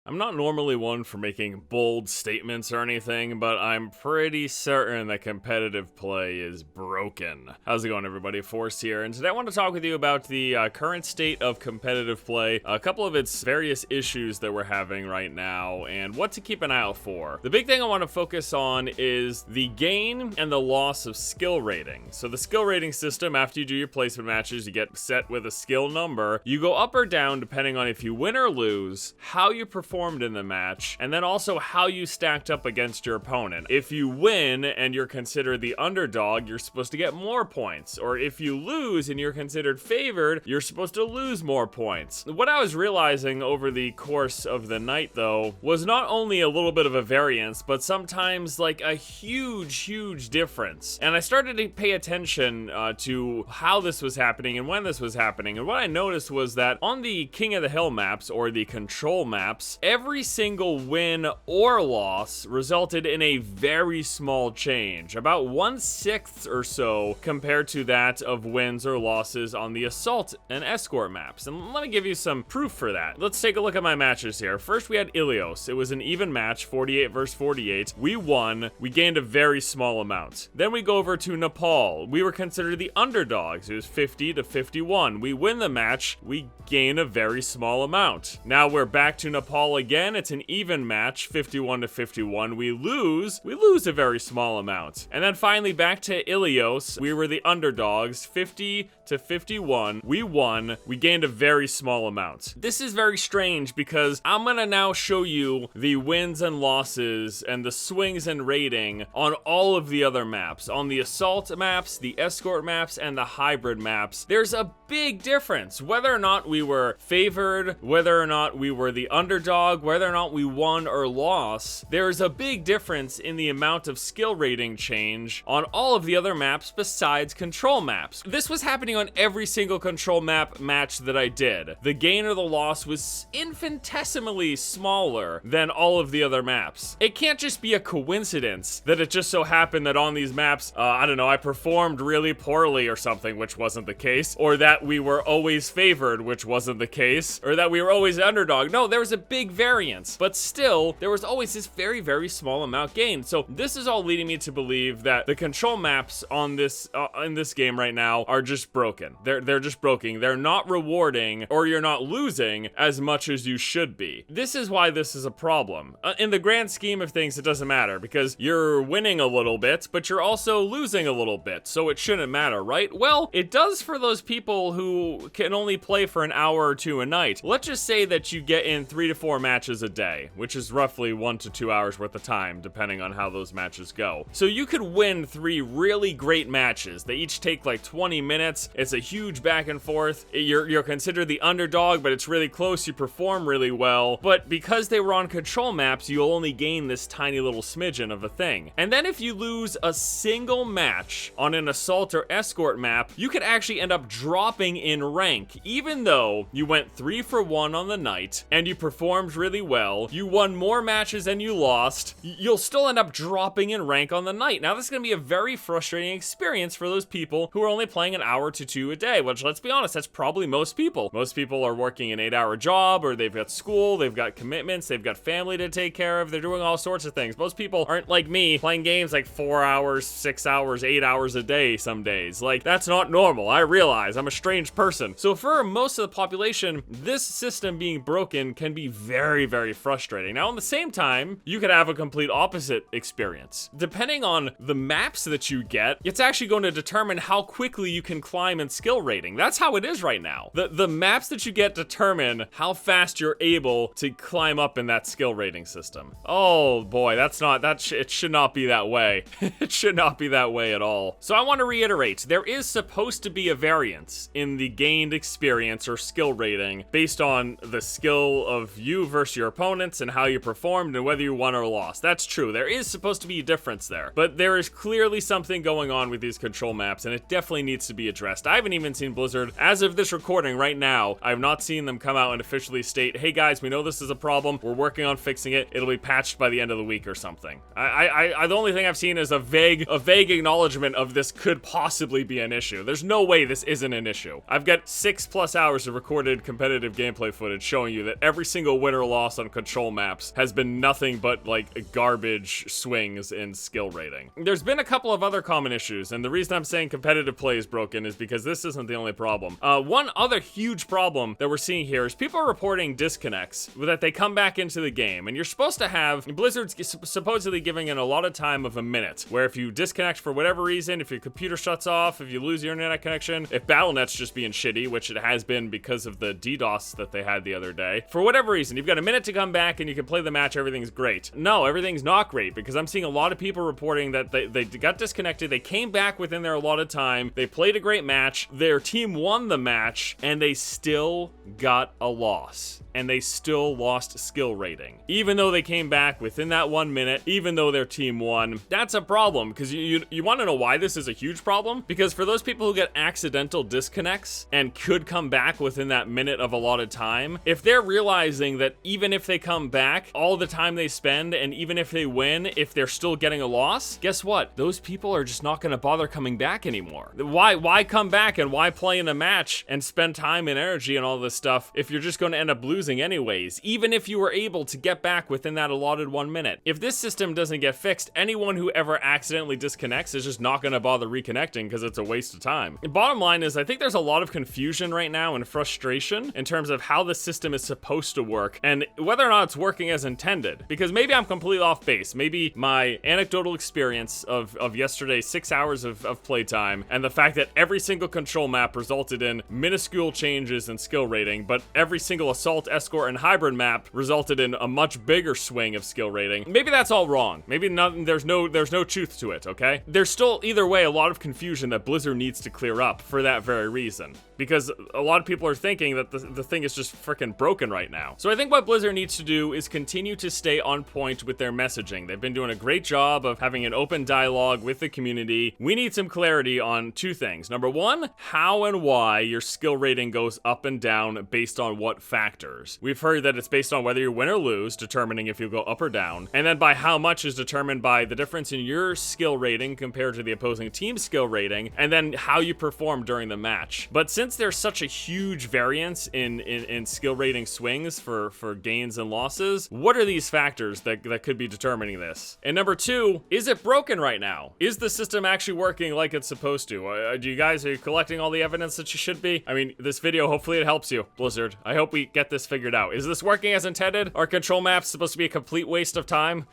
I'm not normally one for making bold statements or anything, but I'm pretty certain that competitive play is broken. How's it going, everybody? Force here, and today I want to talk with you about the current state of competitive play, a couple of its various issues that we're having right now, and what to keep an eye out for. The big thing I want to focus on is the gain and the loss of skill rating. So the skill rating system, after you do your placement matches, you get set with a skill number. You go up or down depending on if you win or lose, how you performed in the match, and then also how you stacked up against your opponent. If you win and you're considered the underdog, you're supposed to get more points, or if you lose and you're considered favored, you're supposed to lose more points. What I was realizing over the course of the night, though, was not only a little bit of a variance, but sometimes like a huge difference. And I started to pay attention to how this was happening and when this was happening, and what I noticed was that on the King of the Hill maps, or the control maps, every single win or loss resulted in a very small change, about 1/6 or so compared to that of wins or losses on the assault and escort maps. And let me give you some proof for that. Let's take a look at my matches here. First, we had Ilios. It was an even match, 48 versus 48. We won. We gained a very small amount. Then we go over to Nepal. We were considered the underdogs. It was 50 to 51. We win the match. We gain a very small amount. Now we're back to Nepal again. It's an even match, 51 to 51. We lose a very small amount. And then finally back to Ilios. We were the underdogs, 50 to 51. We won. We gained a very small amount. This is very strange because I'm gonna now show you the wins and losses and the swings and rating on all of the other maps. On the assault maps, the escort maps, and the hybrid maps, there's a big difference. Whether or not we were favored, whether or not we were the underdog, whether or not we won or lost, there's a big difference in the amount of skill rating change on all of the other maps besides control maps. This was happening on every single control map match that I did. The gain or the loss was infinitesimally smaller than all of the other maps. It can't just be a coincidence that it just so happened that on these maps, I don't know, I performed really poorly or something, which wasn't the case, or that we were always favored, which wasn't the case, or that we were always underdog. No, there was a big variance, but still, there was always this very small amount gained. So this is all leading me to believe that the control maps on this in this game right now are just broken. They're just broken. They're not rewarding, or you're not losing as much as you should be. This is why this is a problem. In the grand scheme of things, it doesn't matter because you're winning a little bit, but you're also losing a little bit, so it shouldn't matter, right? Well, it does for those people who can only play for an hour or two a night. Let's just say that you get in 3 to 4 matches a day, which is roughly 1 to 2 hours worth of time, depending on how those matches go. So you could win 3 really great matches. They each take like 20 minutes. It's a huge back and forth. You're considered the underdog, but it's really close. You perform really well. But because they were on control maps, you'll only gain this tiny little smidgen of a thing. And then if you lose a single match on an assault or escort map, you could actually end up dropping in rank. Even though you went 3 for 1 on the night and you performed really well, you won more matches than you lost, you'll still end up dropping in rank on the night. Now this is going to be a very frustrating experience for those people who are only playing an hour to 2 a day, which, let's be honest, that's probably most people. Most people are working an 8-hour job, or they've got school, they've got commitments, they've got family to take care of, they're doing all sorts of things. Most people aren't like me playing games like 4 hours, 6 hours, 8 hours a day some days. Like, that's not normal. I realize I'm a strange person. So for most of the population, this system being broken can be very frustrating. Now, at the same time, you could have a complete opposite experience. Depending on the maps that you get, it's actually going to determine how quickly you can climb in skill rating. That's how it is right now. The maps that you get determine how fast you're able to climb up in that skill rating system. Oh boy, it should not be that way. It should not be that way at all. So I want to reiterate, there is supposed to be a variance in the gained experience or skill rating based on the skill of you versus your opponents and how you performed and whether you won or lost. That's true. There is supposed to be a difference there, but there is clearly something going on with these control maps, and it definitely needs to be addressed. I haven't even seen Blizzard, as of this recording right now, I have not seen them come out and officially state, hey guys, we know this is a problem, we're working on fixing it, it'll be patched by the end of the week or something. The only thing I've seen is a vague acknowledgement of this could possibly be an issue. There's no way this isn't an issue. I've got 6+ hours of recorded competitive gameplay footage showing you that every single win or loss on control maps has been nothing but like garbage swings in skill rating. There's been a couple of other common issues, and the reason I'm saying competitive play is broken is because this isn't the only problem. One other huge problem that we're seeing here is people are reporting disconnects that they come back into the game, and you're supposed to have Blizzard's supposedly giving in a lot of time of a minute, where if you disconnect for whatever reason, if your computer shuts off, if you lose your internet connection, if Battle.net's just being shitty, which it has been because of the DDoS that they had the other day, for whatever reason, you've got a minute to come back and you can play the match, everything's great. No, everything's not great, because I'm seeing a lot of people reporting that they got disconnected, they came back within their allotted time, they played a great match, their team won the match, and they still got a loss. And they still lost skill rating. Even though they came back within that 1 minute, even though their team won, that's a problem, because you want to know why this is a huge problem? Because for those people who get accidental disconnects and could come back within that minute of allotted time, if they're realizing that even if they come back, all the time they spend, and even if they win, if they're still getting a loss, guess what? Those people are just not going to bother coming back anymore. Why come back and why play in a match and spend time and energy and all this stuff if you're just going to end up losing anyways, even if you were able to get back within that allotted 1 minute? If this system doesn't get fixed, anyone who ever accidentally disconnects is just not going to bother reconnecting because it's a waste of time. The bottom line is, I think there's a lot of confusion right now and frustration in terms of how the system is supposed to work and whether or not it's working as intended, because maybe I'm completely off base. Maybe my anecdotal experience of yesterday's 6 hours of playtime and the fact that every single control map resulted in minuscule changes in skill rating, but every single assault, escort, and hybrid map resulted in a much bigger swing of skill rating. Maybe that's all wrong. Maybe there's no truth to it, okay? There's still, either way, a lot of confusion that Blizzard needs to clear up for that very reason, because a lot of people are thinking that the thing is just freaking broken right now. So I think what Blizzard needs to do is continue to stay on point with their messaging. They've been doing a great job of having an open dialogue with the community. We need some clarity on two things. Number one, how and why your skill rating goes up and down based on what factors. We've heard that it's based on whether you win or lose, determining if you go up or down, and then by how much is determined by the difference in your skill rating compared to the opposing team's skill rating, and then how you perform during the match. But since there's such a huge variance in skill rating swings for gains and losses, what are these factors that could be determining this? And number two, is it broken right now? Is the system actually working like it's supposed to? Are you collecting all the evidence that you should be? I mean, this video, hopefully it helps you, Blizzard. I hope we get this figured out. Is this working as intended? Are control maps supposed to be a complete waste of time?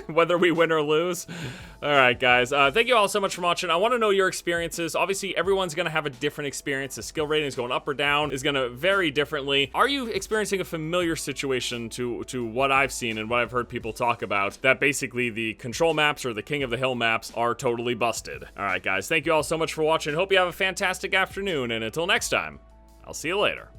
Whether we win or lose? Alright guys, thank you all so much for watching. I want to know your experiences. Obviously, everyone's going to have a different experience. The skill rating is going up or down, is going to vary differently. Are you experiencing a familiar situation to what I've seen and what I've heard people talk about, that basically the control maps or the King of the Hill maps are totally busted? Alright guys, thank you all so much for watching. Hope you have a fantastic afternoon, and until next time, I'll see you later.